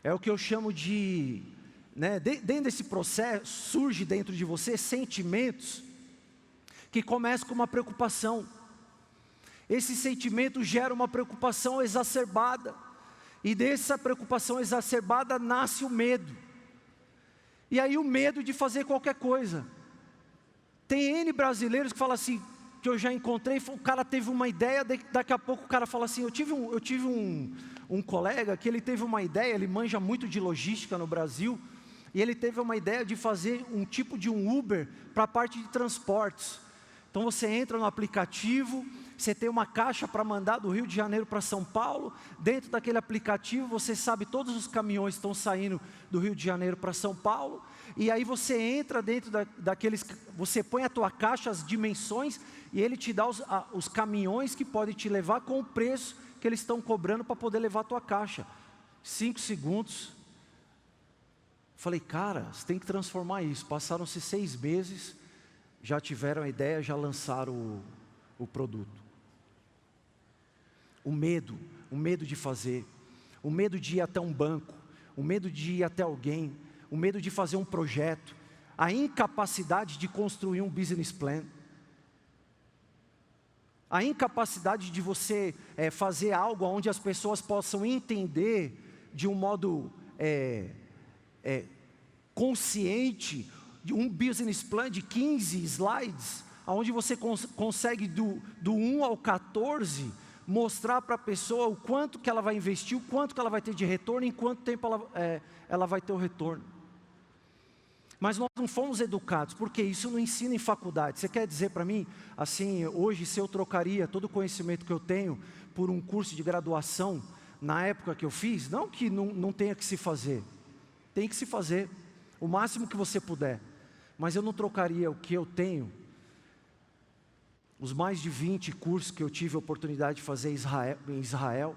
é o que eu chamo de, dentro desse processo, surge dentro de você sentimentos, que começam com uma preocupação. Esse sentimento gera uma preocupação exacerbada, e dessa preocupação exacerbada nasce o medo. E aí o medo de fazer qualquer coisa. Tem N brasileiros que falam assim, que eu já encontrei, o cara teve uma ideia, daqui a pouco o cara fala assim, eu tive um colega que ele teve uma ideia, ele manja muito de logística no Brasil, e ele teve uma ideia de fazer um tipo de um Uber para a parte de transportes. Então você entra no aplicativo, você tem uma caixa para mandar do Rio de Janeiro para São Paulo, dentro daquele aplicativo você sabe todos os caminhões que estão saindo do Rio de Janeiro para São Paulo, e aí você entra dentro daqueles, você põe a tua caixa, as dimensões, e ele te dá os caminhões que podem te levar com o preço que eles estão cobrando para poder levar a tua caixa. 5 segundos. Falei, cara, você tem que transformar isso. Passaram-se 6 meses, já tiveram a ideia, já lançaram o produto. O medo de fazer, o medo de ir até um banco, o medo de ir até alguém, o medo de fazer um projeto, a incapacidade de construir um business plan, a incapacidade de você fazer algo onde as pessoas possam entender de um modo consciente, de um business plan de 15 slides, onde você consegue do 1 ao 14, mostrar para a pessoa o quanto que ela vai investir, o quanto que ela vai ter de retorno, em quanto tempo ela vai ter o retorno. Mas nós não fomos educados, porque isso não ensina em faculdade. Você quer dizer para mim, assim, hoje se eu trocaria todo o conhecimento que eu tenho por um curso de graduação, na época que eu fiz, não que não tenha que se fazer, tem que se fazer, o máximo que você puder, mas eu não trocaria o que eu tenho, os mais de 20 cursos que eu tive a oportunidade de fazer em Israel,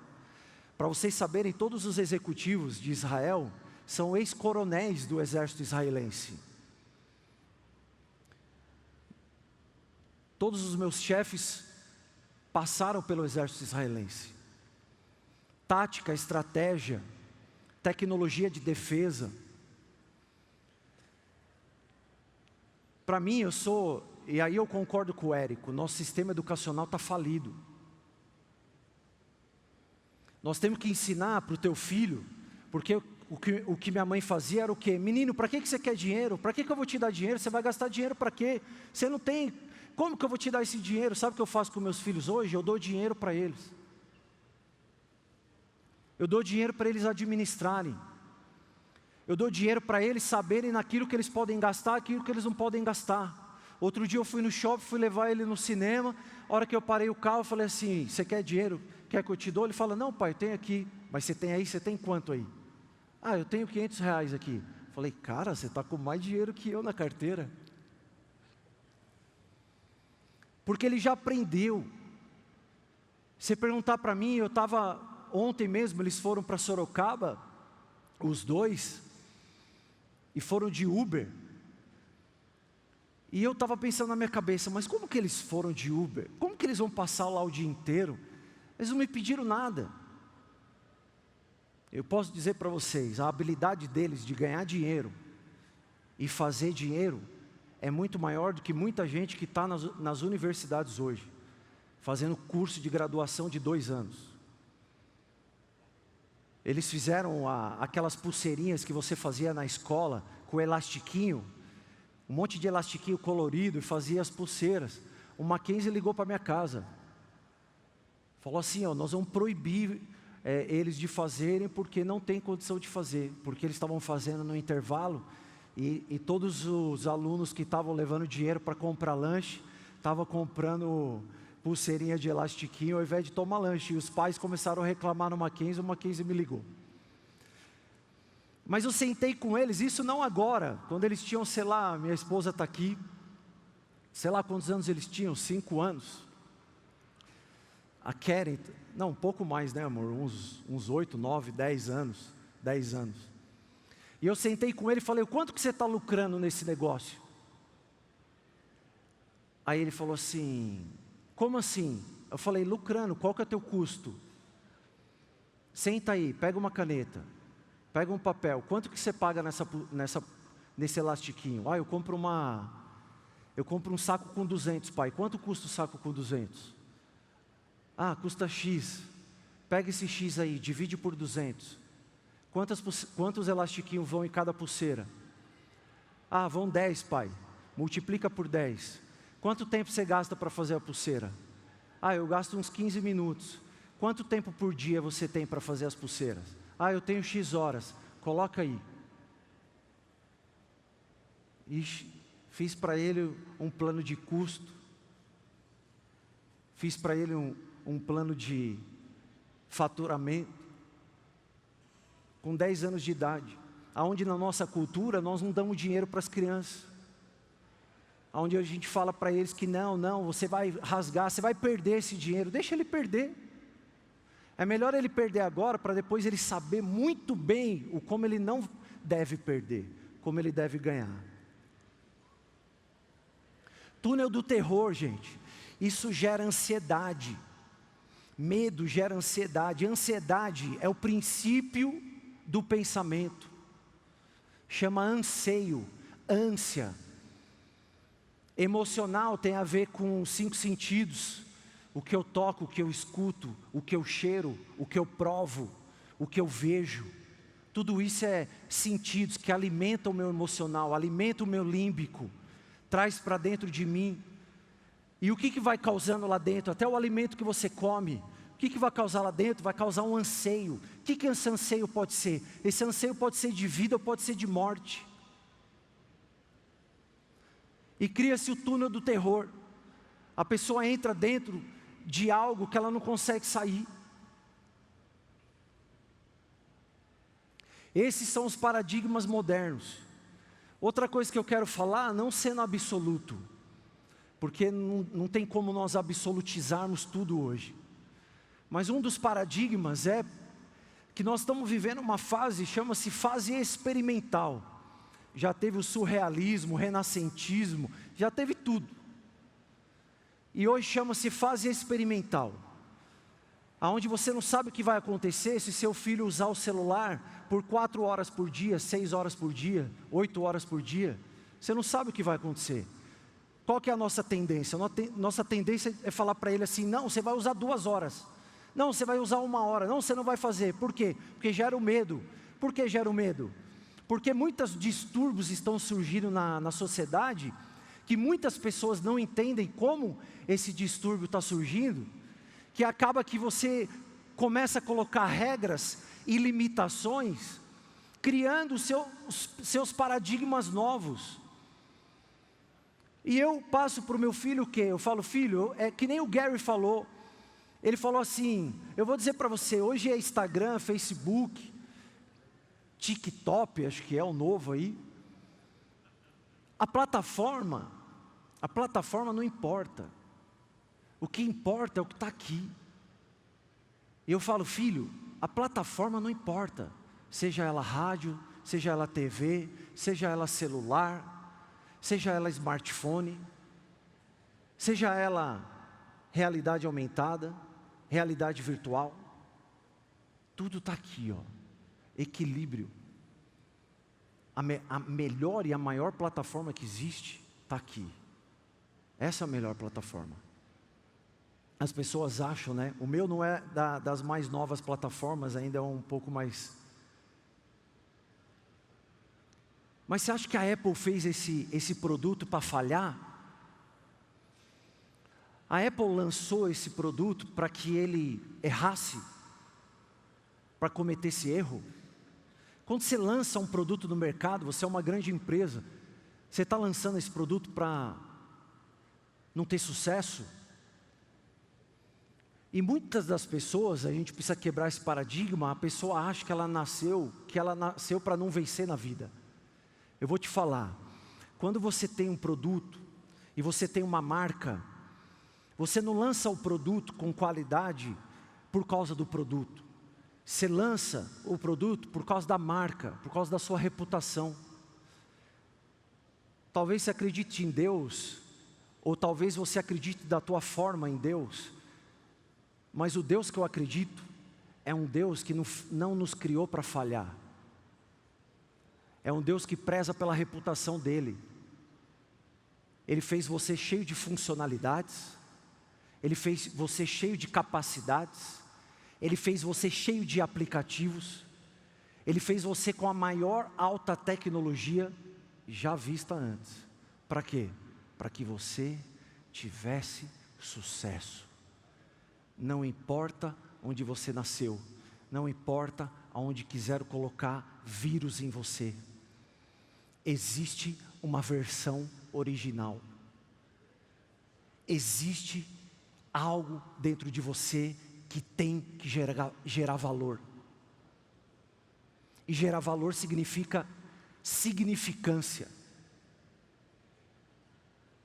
para vocês saberem, todos os executivos de Israel são ex-coronéis do exército israelense. Todos os meus chefes passaram pelo exército israelense. Tática, estratégia, tecnologia de defesa. Para mim, e aí eu concordo com o Érico, nosso sistema educacional está falido. Nós temos que ensinar para o teu filho, porque o que minha mãe fazia era o quê? Menino, para que você quer dinheiro? Para que eu vou te dar dinheiro? Você vai gastar dinheiro para quê? Você não tem, como que eu vou te dar esse dinheiro? Sabe o que eu faço com meus filhos hoje? Eu dou dinheiro para eles. Eu dou dinheiro para eles administrarem. Eu dou dinheiro para eles saberem naquilo que eles podem gastar, aquilo que eles não podem gastar. Outro dia eu fui no shopping, fui levar ele no cinema, a hora que eu parei o carro, eu falei assim, você quer dinheiro? Quer que eu te dou? Ele fala, não pai, tem aqui. Mas você tem aí, você tem quanto aí? Ah, eu tenho R$500 aqui. Falei, cara, você está com mais dinheiro que eu na carteira. Porque ele já aprendeu. Se perguntar para mim, eu estava, ontem mesmo, eles foram para Sorocaba, os dois, e foram de Uber. E eu estava pensando na minha cabeça, mas como que eles foram de Uber? Como que eles vão passar lá o dia inteiro? Eles não me pediram nada. Eu posso dizer para vocês, a habilidade deles de ganhar dinheiro e fazer dinheiro é muito maior do que muita gente que está nas universidades hoje, fazendo curso de graduação de 2 anos. Eles fizeram aquelas pulseirinhas que você fazia na escola, com elastiquinho, um monte de elastiquinho colorido, e fazia as pulseiras. O Mackenzie ligou para minha casa, falou assim, ó, nós vamos proibir eles de fazerem, porque não tem condição de fazer, porque eles estavam fazendo no intervalo, e todos os alunos que estavam levando dinheiro para comprar lanche, estavam comprando pulseirinha de elastiquinho ao invés de tomar lanche, e os pais começaram a reclamar no Mackenzie, o Mackenzie me ligou. Mas eu sentei com eles, isso não agora, quando eles tinham, sei lá, minha esposa está aqui, sei lá quantos anos eles tinham, 5 anos. A Karen, não, um pouco mais, né, amor, uns 8, 9, 10 anos, 10 anos. E eu sentei com ele e falei, quanto que você está lucrando nesse negócio? Aí ele falou assim, como assim? Eu falei, lucrando, qual que é o teu custo? Senta aí, pega uma caneta, pega um papel, quanto que você paga nesse elastiquinho? Ah, eu compro um saco com 200, pai, quanto custa o saco com 200? Ah, custa X, pega esse X aí, divide por 200. Quantos elastiquinhos vão em cada pulseira? Ah, vão 10, pai, multiplica por 10. Quanto tempo você gasta para fazer a pulseira? Ah, eu gasto uns 15 minutos. Quanto tempo por dia você tem para fazer as pulseiras? Ah, eu tenho X horas. Coloca aí. E fiz para ele um plano de custo. Fiz para ele um plano de faturamento. Com 10 anos de idade. Onde na nossa cultura nós não damos dinheiro para as crianças. Onde a gente fala para eles que não, você vai rasgar, você vai perder esse dinheiro, deixa ele perder. É melhor ele perder agora, para depois ele saber muito bem como ele não deve perder, como ele deve ganhar. Túnel do terror, gente, isso gera ansiedade, medo gera ansiedade, ansiedade é o princípio do pensamento, chama anseio, ânsia. Emocional tem a ver com os 5 sentidos, o que eu toco, o que eu escuto, o que eu cheiro, o que eu provo, o que eu vejo. Tudo isso é sentidos que alimentam o meu emocional, alimentam o meu límbico, traz para dentro de mim. E o que vai causando lá dentro? Até o alimento que você come, o que vai causar lá dentro? Vai causar um anseio. O que esse anseio pode ser? Esse anseio pode ser de vida ou pode ser de morte. E cria-se o túnel do terror. A pessoa entra dentro de algo que ela não consegue sair. Esses são os paradigmas modernos. Outra coisa que eu quero falar, não sendo absoluto, porque não tem como nós absolutizarmos tudo hoje. Mas um dos paradigmas é que nós estamos vivendo uma fase, chama-se fase experimental. Já teve o surrealismo, o renascentismo, já teve tudo. E hoje chama-se fase experimental. Onde você não sabe o que vai acontecer se seu filho usar o celular por 4 horas por dia, 6 horas por dia, 8 horas por dia. Você não sabe o que vai acontecer. Qual que é a nossa tendência? Nossa tendência é falar para ele assim, não, você vai usar 2 horas. Não, você vai usar 1 hora. Não, você não vai fazer. Por quê? Porque gera o medo. Por que gera o medo? Porque muitos distúrbios estão surgindo na sociedade, que muitas pessoas não entendem como esse distúrbio está surgindo, que acaba que você começa a colocar regras e limitações, criando seus paradigmas novos. E eu passo para o meu filho o quê? Eu falo, filho, é que nem o Gary falou, ele falou assim, eu vou dizer para você, hoje é Instagram, Facebook, TikTok, acho que é o novo aí. A plataforma não importa. O que importa é o que está aqui. E eu falo, filho, a plataforma não importa. Seja ela rádio, seja ela TV, seja ela celular, seja ela smartphone, seja ela realidade aumentada, realidade virtual. Tudo está aqui, ó. equilíbrio. A melhor e a maior plataforma que existe está aqui. Essa é a melhor plataforma. As pessoas acham, né? O meu não é das mais novas plataformas, ainda é um pouco mais... Mas você acha que a Apple fez esse produto para falhar? A Apple lançou esse produto para que ele errasse, para cometer esse erro? Quando você lança um produto no mercado, você é uma grande empresa, você está lançando esse produto para não ter sucesso? E muitas das pessoas, a gente precisa quebrar esse paradigma, a pessoa acha que ela nasceu para não vencer na vida. Eu vou te falar, quando você tem um produto e você tem uma marca, você não lança o produto com qualidade por causa do produto. Você lança o produto por causa da marca, por causa da sua reputação. Talvez você acredite em Deus, ou talvez você acredite da tua forma em Deus, mas o Deus que eu acredito é um Deus que não nos criou para falhar. É um Deus que preza pela reputação dEle. Ele fez você cheio de funcionalidades, Ele fez você cheio de capacidades, Ele fez você cheio de aplicativos, Ele fez você com a maior alta tecnologia já vista antes. Para quê? Para que você tivesse sucesso. Não importa onde você nasceu, não importa aonde quiseram colocar vírus em você. Existe uma versão original. Existe algo dentro de você que tem que gerar valor. E gerar valor significa significância.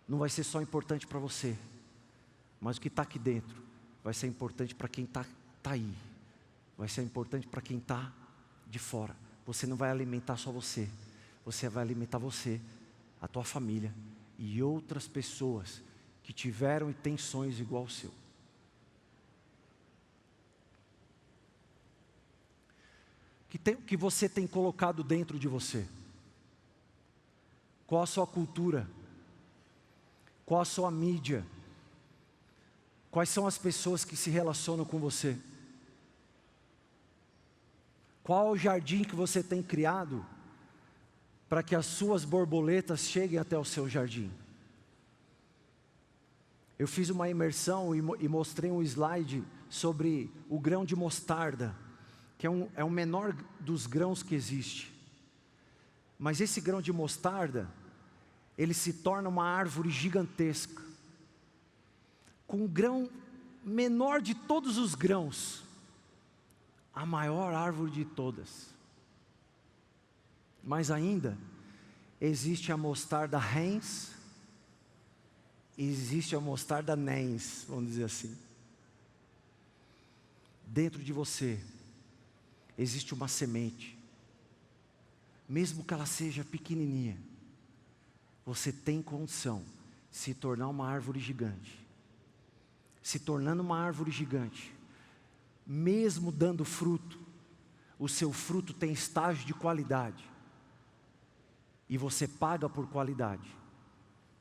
Não vai ser só importante para você, mas o que está aqui dentro vai ser importante para quem está aí. Vai ser importante para quem está de fora. Você não vai alimentar só você. Você vai alimentar você, a tua família e outras pessoas que tiveram intenções igual ao seu. Que você tem colocado dentro de você? Qual a sua cultura? Qual a sua mídia? Quais são as pessoas que se relacionam com você? Qual o jardim que você tem criado para que as suas borboletas cheguem até o seu jardim? Eu fiz uma imersão e mostrei um slide sobre o grão de mostarda, que é o menor dos grãos que existe. Mas esse grão de mostarda, ele se torna uma árvore gigantesca, com o grão menor de todos os grãos, a maior árvore de todas. Mas ainda, existe a mostarda Heinz, e existe a mostarda Nens, vamos dizer assim. Dentro de você, existe uma semente. Mesmo que ela seja pequenininha, você tem condição de se tornar uma árvore gigante. Se tornando uma árvore gigante, mesmo dando fruto, o seu fruto tem estágio de qualidade. E você paga por qualidade.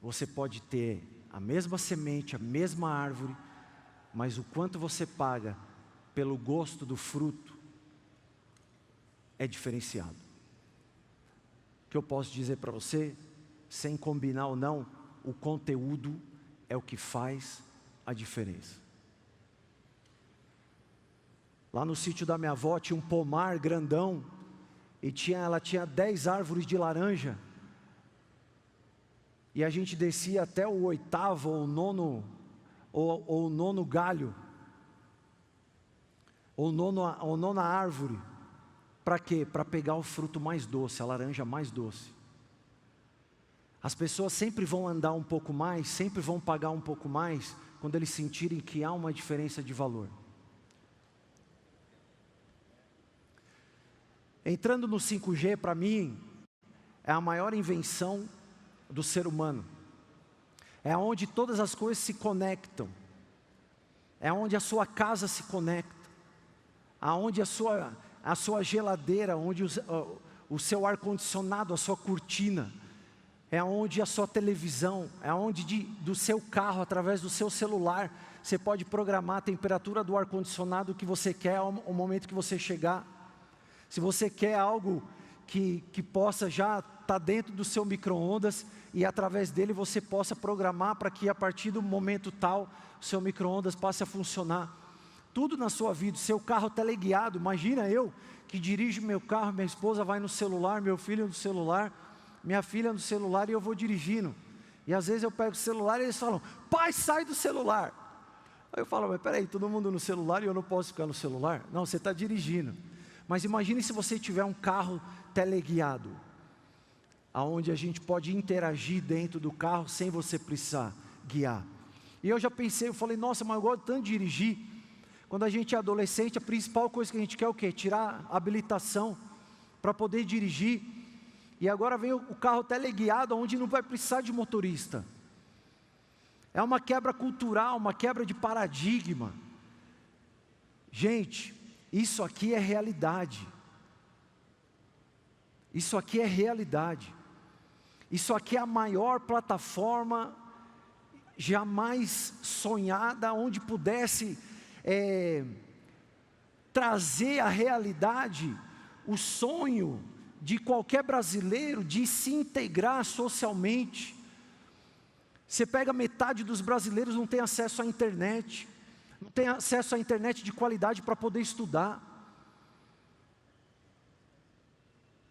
Você pode ter a mesma semente, a mesma árvore, mas o quanto você paga pelo gosto do fruto é diferenciado. O que eu posso dizer para você, sem combinar ou não, o conteúdo é o que faz a diferença. Lá no sítio da minha avó tinha um pomar grandão, e ela tinha 10 árvores de laranja, e a gente descia até o 8º ou o 9º galho, ou nona árvore. Para quê? Para pegar o fruto mais doce, a laranja mais doce. As pessoas sempre vão andar um pouco mais, sempre vão pagar um pouco mais, quando eles sentirem que há uma diferença de valor. Entrando no 5G, para mim, é a maior invenção do ser humano. É onde todas as coisas se conectam. É onde a sua casa se conecta. Aonde a sua geladeira, onde o seu ar-condicionado, a sua cortina, é onde a sua televisão, é onde do seu carro, através do seu celular, você pode programar a temperatura do ar-condicionado que você quer ao momento que você chegar. Se você quer algo que possa já estar dentro do seu micro-ondas e através dele você possa programar para que a partir do momento tal, o seu micro-ondas passe a funcionar. Tudo na sua vida, seu carro teleguiado, imagina eu que dirijo meu carro, minha esposa vai no celular, meu filho no celular, minha filha no celular e eu vou dirigindo. E às vezes eu pego o celular e eles falam, pai, sai do celular. Aí eu falo, mas peraí, todo mundo no celular e eu não posso ficar no celular? Não, você está dirigindo. Mas imagine se você tiver um carro teleguiado, aonde a gente pode interagir dentro do carro sem você precisar guiar. E eu já pensei, eu falei, nossa, mas eu gosto tanto de dirigir. Quando a gente é adolescente, a principal coisa que a gente quer é o quê? Tirar a habilitação para poder dirigir. E agora vem o carro teleguiado, onde não vai precisar de motorista. É uma quebra cultural, uma quebra de paradigma. Gente, isso aqui é realidade. Isso aqui é realidade. Isso aqui é a maior plataforma jamais sonhada, onde pudesse trazer à realidade o sonho de qualquer brasileiro de se integrar socialmente. Você pega metade dos brasileiros não tem acesso à internet, não tem acesso à internet de qualidade para poder estudar.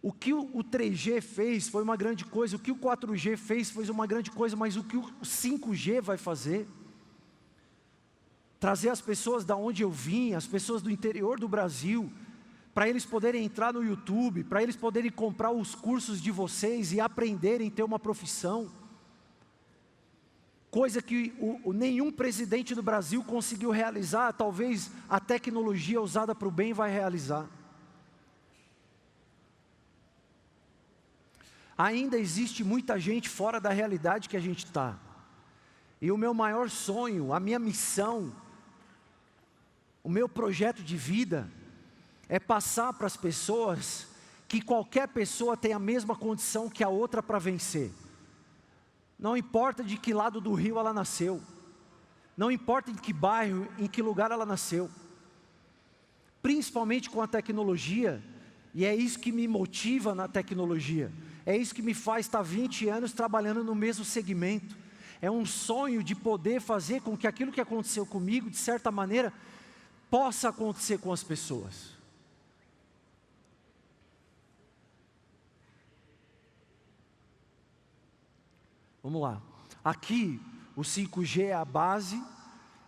O que o 3G fez foi uma grande coisa, o que o 4G fez foi uma grande coisa, mas o que o 5G vai fazer? Trazer as pessoas da onde eu vim, as pessoas do interior do Brasil, para eles poderem entrar no YouTube, para eles poderem comprar os cursos de vocês e aprenderem a ter uma profissão. Coisa que nenhum presidente do Brasil conseguiu realizar, talvez a tecnologia usada para o bem vai realizar. Ainda existe muita gente fora da realidade que a gente está. E o meu maior sonho, a minha missão, o meu projeto de vida, é passar para as pessoas que qualquer pessoa tem a mesma condição que a outra para vencer. Não importa de que lado do rio ela nasceu, não importa em que bairro, em que lugar ela nasceu, principalmente com a tecnologia, e é isso que me motiva na tecnologia, é isso que me faz estar 20 anos trabalhando no mesmo segmento, é um sonho de poder fazer com que aquilo que aconteceu comigo, de certa maneira, possa acontecer com as pessoas. Vamos lá, aqui o 5G é a base,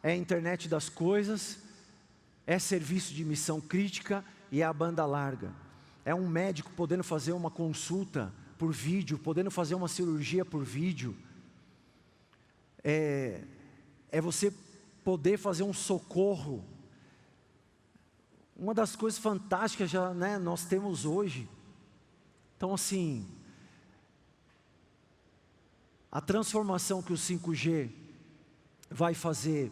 é a internet das coisas, é serviço de missão crítica e é a banda larga. É um médico podendo fazer uma consulta por vídeo, podendo fazer uma cirurgia por vídeo. É você poder fazer um socorro. Uma das coisas fantásticas já, nós temos hoje. Então assim, a transformação que o 5G vai fazer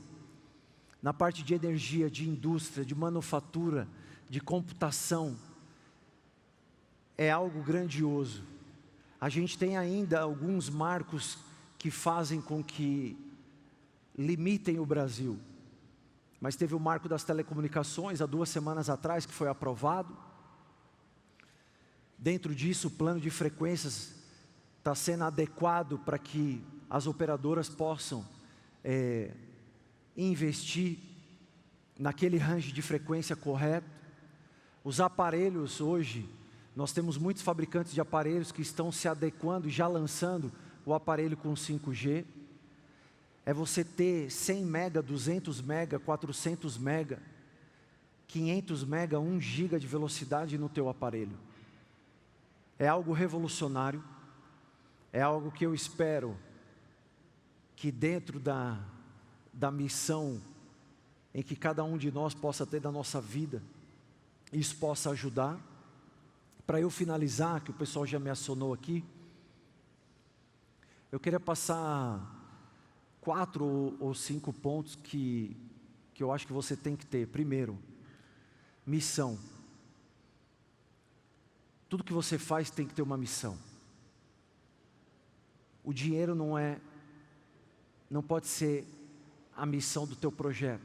na parte de energia, de indústria, de manufatura, de computação, é algo grandioso. A gente tem ainda alguns marcos que fazem com que limitem o Brasil. Mas teve o marco das telecomunicações, há 2 semanas atrás, que foi aprovado. Dentro disso, o plano de frequências está sendo adequado para que as operadoras possam investir naquele range de frequência correto. Os aparelhos hoje, nós temos muitos fabricantes de aparelhos que estão se adequando e já lançando o aparelho com 5G. É você ter 100 mega, 200 mega, 400 mega, 500 mega, 1 giga de velocidade no teu aparelho. É algo revolucionário. É algo que eu espero que dentro da missão em que cada um de nós possa ter da nossa vida, isso possa ajudar. Para eu finalizar, que o pessoal já me acionou aqui, eu queria passar 4 ou 5 pontos que eu acho que você tem que ter. Primeiro, missão. Tudo que você faz tem que ter uma missão. O dinheiro não pode ser a missão do teu projeto.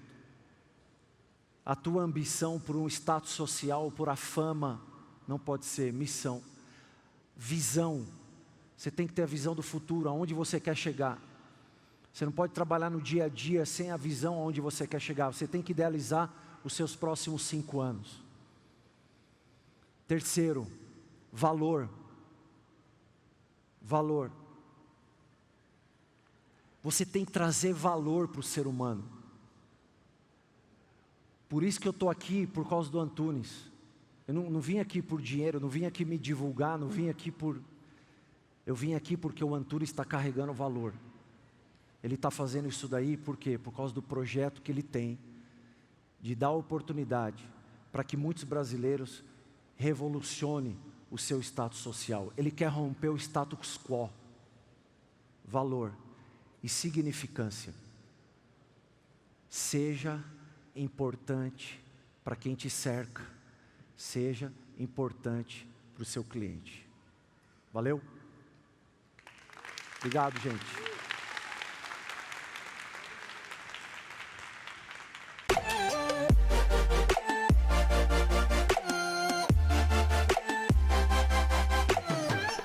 A tua ambição por um status social, por a fama, não pode ser missão. Visão. Você tem que ter a visão do futuro, aonde você quer chegar. Você não pode trabalhar no dia a dia sem a visão aonde você quer chegar. Você tem que idealizar os seus próximos 5 anos. Terceiro, valor. Valor. Você tem que trazer valor para o ser humano. Por isso que eu estou aqui, por causa do Antunes. Eu não vim aqui por dinheiro, não vim aqui me divulgar, não vim aqui por... Eu vim aqui porque o Antunes está carregando valor. Ele está fazendo isso daí por quê? Por causa do projeto que ele tem, de dar oportunidade para que muitos brasileiros revolucionem o seu status social. Ele quer romper o status quo. Valor e significância. Seja importante para quem te cerca. Seja importante para o seu cliente. Valeu? Obrigado, gente.